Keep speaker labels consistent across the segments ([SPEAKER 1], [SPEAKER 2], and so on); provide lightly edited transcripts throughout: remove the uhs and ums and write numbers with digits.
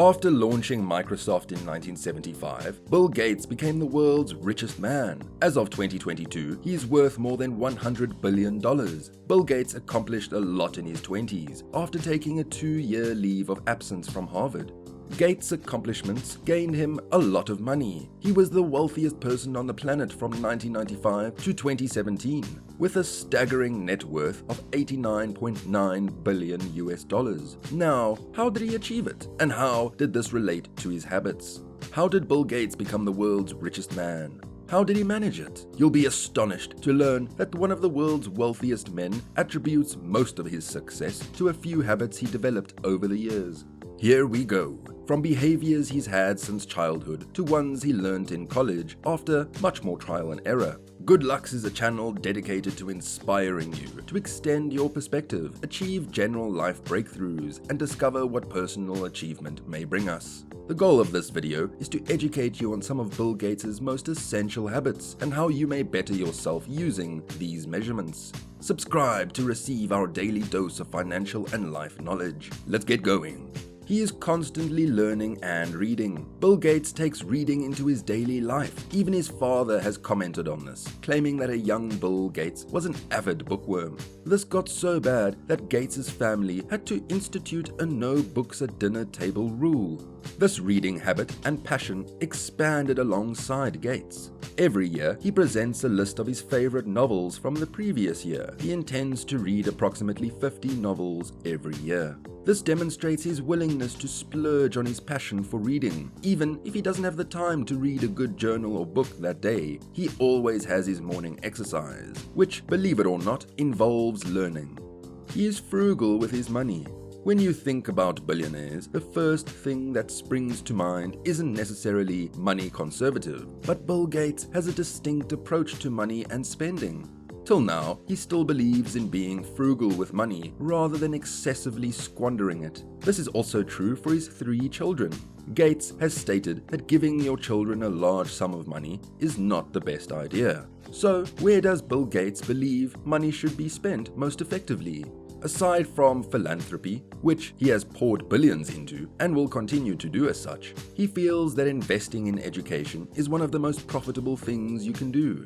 [SPEAKER 1] After launching Microsoft in 1975, Bill Gates became the world's richest man. As of 2022, he is worth more than $100 billion. Bill Gates accomplished a lot in his 20s after taking a 2-year leave of absence from Harvard. Gates' accomplishments gained him a lot of money. He was the wealthiest person on the planet from 1995 to 2017, with a staggering net worth of $89.9 billion. Now, how did he achieve it? And how did this relate to his habits? How did Bill Gates become the world's richest man? How did he manage it? You'll be astonished to learn that one of the world's wealthiest men attributes most of his success to a few habits he developed over the years. Here we go. From behaviors he's had since childhood to ones he learned in college after much more trial and error. Good Lucks is a channel dedicated to inspiring you to extend your perspective, achieve general life breakthroughs, and discover what personal achievement may bring us. The goal of this video is to educate you on some of Bill Gates' most essential habits and how you may better yourself using these measurements. Subscribe to receive our daily dose of financial and life knowledge. Let's get going. He is constantly learning and reading. Bill Gates takes reading into his daily life. Even his father has commented on this, claiming that a young Bill Gates was an avid bookworm. This got so bad that Gates' family had to institute a no books at dinner table rule. This reading habit and passion expanded alongside Gates. Every year, he presents a list of his favorite novels from the previous year. He intends to read approximately 50 novels every year. This demonstrates his willingness to splurge on his passion for reading. Even if he doesn't have the time to read a good journal or book that day, he always has his morning exercise, which, believe it or not, involves learning. He is frugal with his money. When you think about billionaires, the first thing that springs to mind isn't necessarily money conservative, but Bill Gates has a distinct approach to money and spending. Till now, he still believes in being frugal with money rather than excessively squandering it. This is also true for his 3 children. Gates has stated that giving your children a large sum of money is not the best idea. So, where does Bill Gates believe money should be spent most effectively? Aside from philanthropy, which he has poured billions into and will continue to do as such, he feels that investing in education is one of the most profitable things you can do.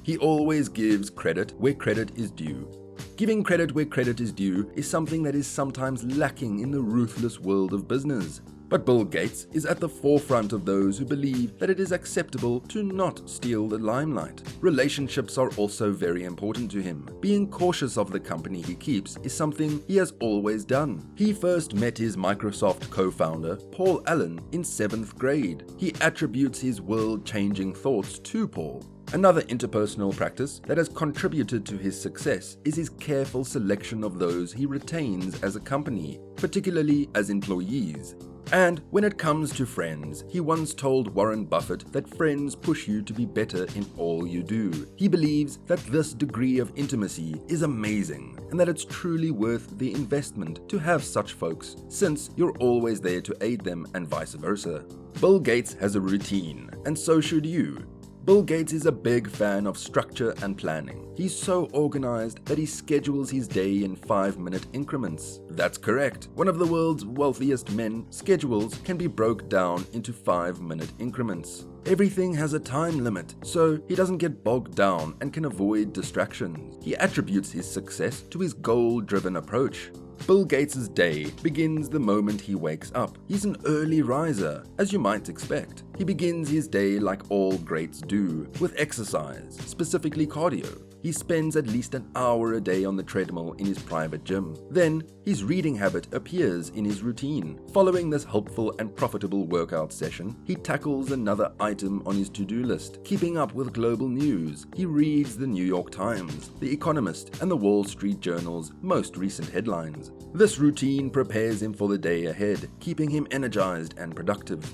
[SPEAKER 1] He always gives credit where credit is due. Giving credit where credit is due is something that is sometimes lacking in the ruthless world of business. But Bill Gates is at the forefront of those who believe that it is acceptable to not steal the limelight. Relationships are also very important to him. Being cautious of the company he keeps is something he has always done. He first met his Microsoft co-founder, Paul Allen, in 7th grade. He attributes his world-changing thoughts to Paul. Another interpersonal practice that has contributed to his success is his careful selection of those he retains as a company, particularly as employees. And when it comes to friends, he once told Warren Buffett that friends push you to be better in all you do. He believes that this degree of intimacy is amazing and that it's truly worth the investment to have such folks, since you're always there to aid them and vice versa. Bill Gates has a routine, and so should you. Bill Gates is a big fan of structure and planning. He's so organized that he schedules his day in 5-minute increments. That's correct. One of the world's wealthiest men, schedules can be broken down into 5-minute increments. Everything has a time limit, so he doesn't get bogged down and can avoid distractions. He attributes his success to his goal-driven approach. Bill Gates' day begins the moment he wakes up. He's an early riser, as you might expect. He begins his day like all greats do, with exercise, specifically cardio. He spends at least an hour a day on the treadmill in his private gym. Then, his reading habit appears in his routine. Following this helpful and profitable workout session, he tackles another item on his to-do list, keeping up with global news. He reads the New York Times, The Economist, and the Wall Street Journal's most recent headlines. This routine prepares him for the day ahead, keeping him energized and productive.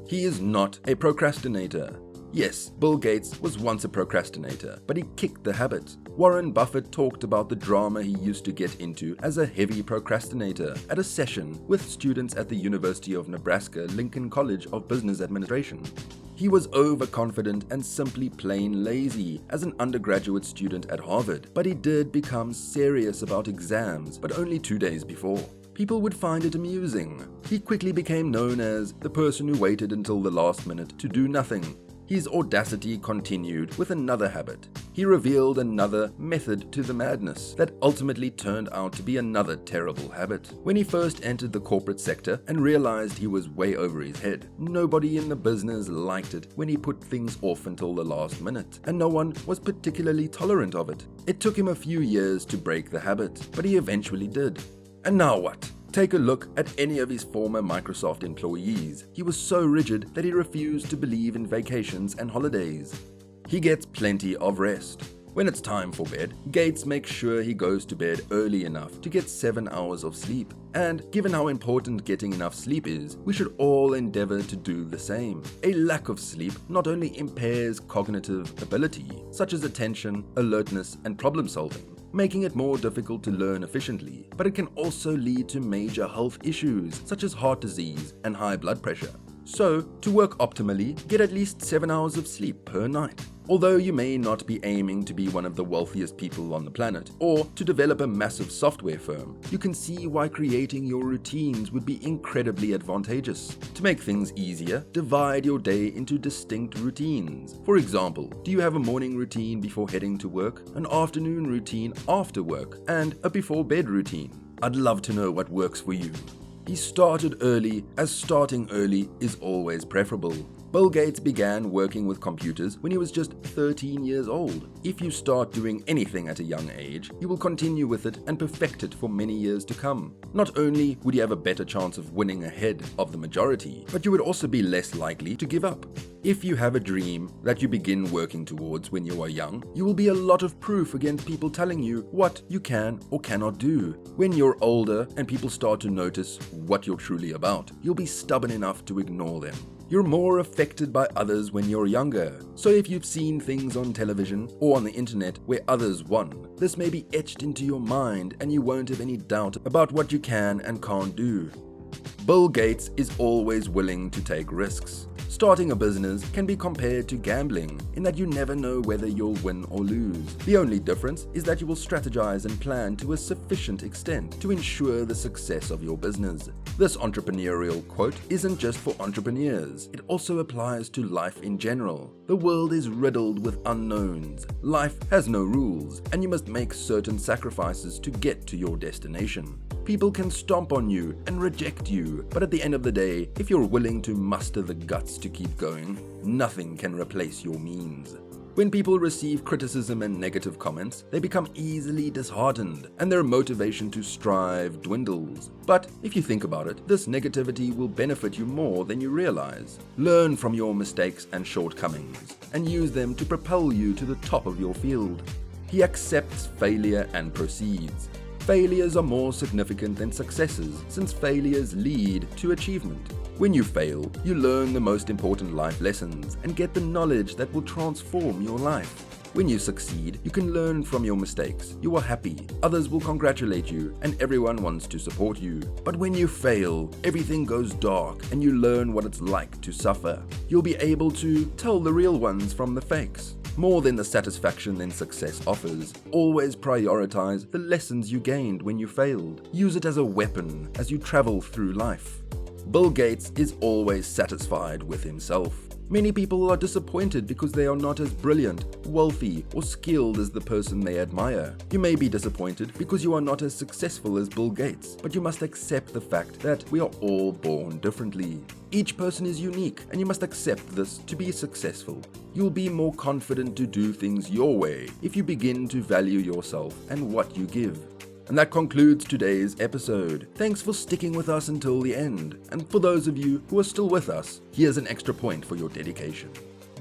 [SPEAKER 1] He is not a procrastinator. Yes, Bill Gates was once a procrastinator, but he kicked the habit. Warren Buffett talked about the drama he used to get into as a heavy procrastinator at a session with students at the University of Nebraska-Lincoln College of Business Administration. He was overconfident and simply plain lazy as an undergraduate student at Harvard, but he did become serious about exams, but only 2 days before. people would find it amusing. He quickly became known as the person who waited until the last minute to do nothing. His audacity continued with another habit. He revealed another method to the madness that ultimately turned out to be another terrible habit. When he first entered the corporate sector and realized he was way over his head, nobody in the business liked it when he put things off until the last minute, and no one was particularly tolerant of it. It took him a few years to break the habit, but he eventually did. And now what? Take a look at any of his former Microsoft employees. He was so rigid that he refused to believe in vacations and holidays. He gets plenty of rest. When it's time for bed, Gates makes sure he goes to bed early enough to get 7 hours of sleep. And given how important getting enough sleep is, we should all endeavor to do the same. A lack of sleep not only impairs cognitive ability, such as attention, alertness, and problem solving, making it more difficult to learn efficiently, but it can also lead to major health issues such as heart disease and high blood pressure. So, to work optimally, get at least 7 hours of sleep per night. Although you may not be aiming to be one of the wealthiest people on the planet, or to develop a massive software firm, you can see why creating your routines would be incredibly advantageous. To make things easier, divide your day into distinct routines. For example, do you have a morning routine before heading to work, an afternoon routine after work, and a before bed routine? I'd love to know what works for you. He started early, as starting early is always preferable. Bill Gates began working with computers when he was just 13 years old. If you start doing anything at a young age, you will continue with it and perfect it for many years to come. Not only would you have a better chance of winning ahead of the majority, but you would also be less likely to give up. If you have a dream that you begin working towards when you are young, you will be a lot of proof against people telling you what you can or cannot do. When you're older and people start to notice what you're truly about, you'll be stubborn enough to ignore them. You're more affected by others when you're younger. So if you've seen things on television or on the internet where others won, this may be etched into your mind and you won't have any doubt about what you can and can't do. Bill Gates is always willing to take risks. Starting a business can be compared to gambling in that you never know whether you'll win or lose. The only difference is that you will strategize and plan to a sufficient extent to ensure the success of your business. This entrepreneurial quote isn't just for entrepreneurs, it also applies to life in general. The world is riddled with unknowns. Life has no rules, and you must make certain sacrifices to get to your destination. People can stomp on you and reject you, but at the end of the day, if you're willing to muster the guts to keep going, nothing can replace your means. When people receive criticism and negative comments, they become easily disheartened, and their motivation to strive dwindles. But if you think about it, this negativity will benefit you more than you realize. Learn from your mistakes and shortcomings, and use them to propel you to the top of your field. He accepts failure and proceeds. Failures are more significant than successes, since failures lead to achievement. When you fail, you learn the most important life lessons and get the knowledge that will transform your life. When you succeed, you can learn from your mistakes. You are happy, others will congratulate you, and everyone wants to support you. But when you fail, everything goes dark and you learn what it's like to suffer. You'll be able to tell the real ones from the fakes. More than the satisfaction that success offers, always prioritize the lessons you gained when you failed. Use it as a weapon as you travel through life. Bill Gates is always satisfied with himself. Many people are disappointed because they are not as brilliant, wealthy, or skilled as the person they admire. You may be disappointed because you are not as successful as Bill Gates, but you must accept the fact that we are all born differently. Each person is unique, and you must accept this to be successful. You'll be more confident to do things your way if you begin to value yourself and what you give. And that concludes today's episode. Thanks for sticking with us until the end. And for those of you who are still with us, here's an extra point for your dedication.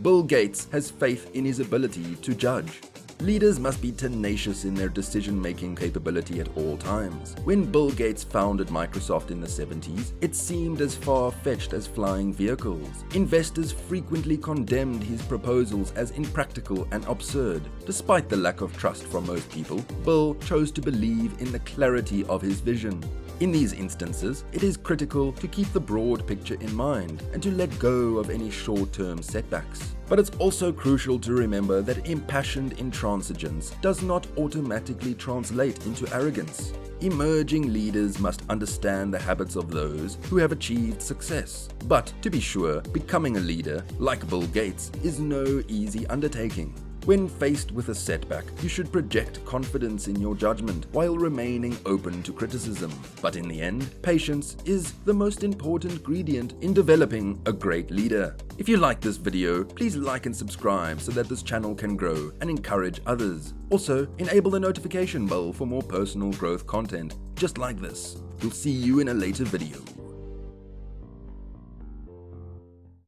[SPEAKER 1] Bill Gates has faith in his ability to judge. Leaders must be tenacious in their decision-making capability at all times. When Bill Gates founded Microsoft in the 70s, it seemed as far-fetched as flying vehicles. Investors frequently condemned his proposals as impractical and absurd. Despite the lack of trust from most people, Bill chose to believe in the clarity of his vision. In these instances, it is critical to keep the broad picture in mind and to let go of any short-term setbacks. But it's also crucial to remember that impassioned intransigence does not automatically translate into arrogance. Emerging leaders must understand the habits of those who have achieved success. But to be sure, becoming a leader, like Bill Gates, is no easy undertaking. When faced with a setback, you should project confidence in your judgment while remaining open to criticism. But in the end, patience is the most important ingredient in developing a great leader. If you like this video, please like and subscribe so that this channel can grow and encourage others. Also, enable the notification bell for more personal growth content just like this. We'll see you in a later video.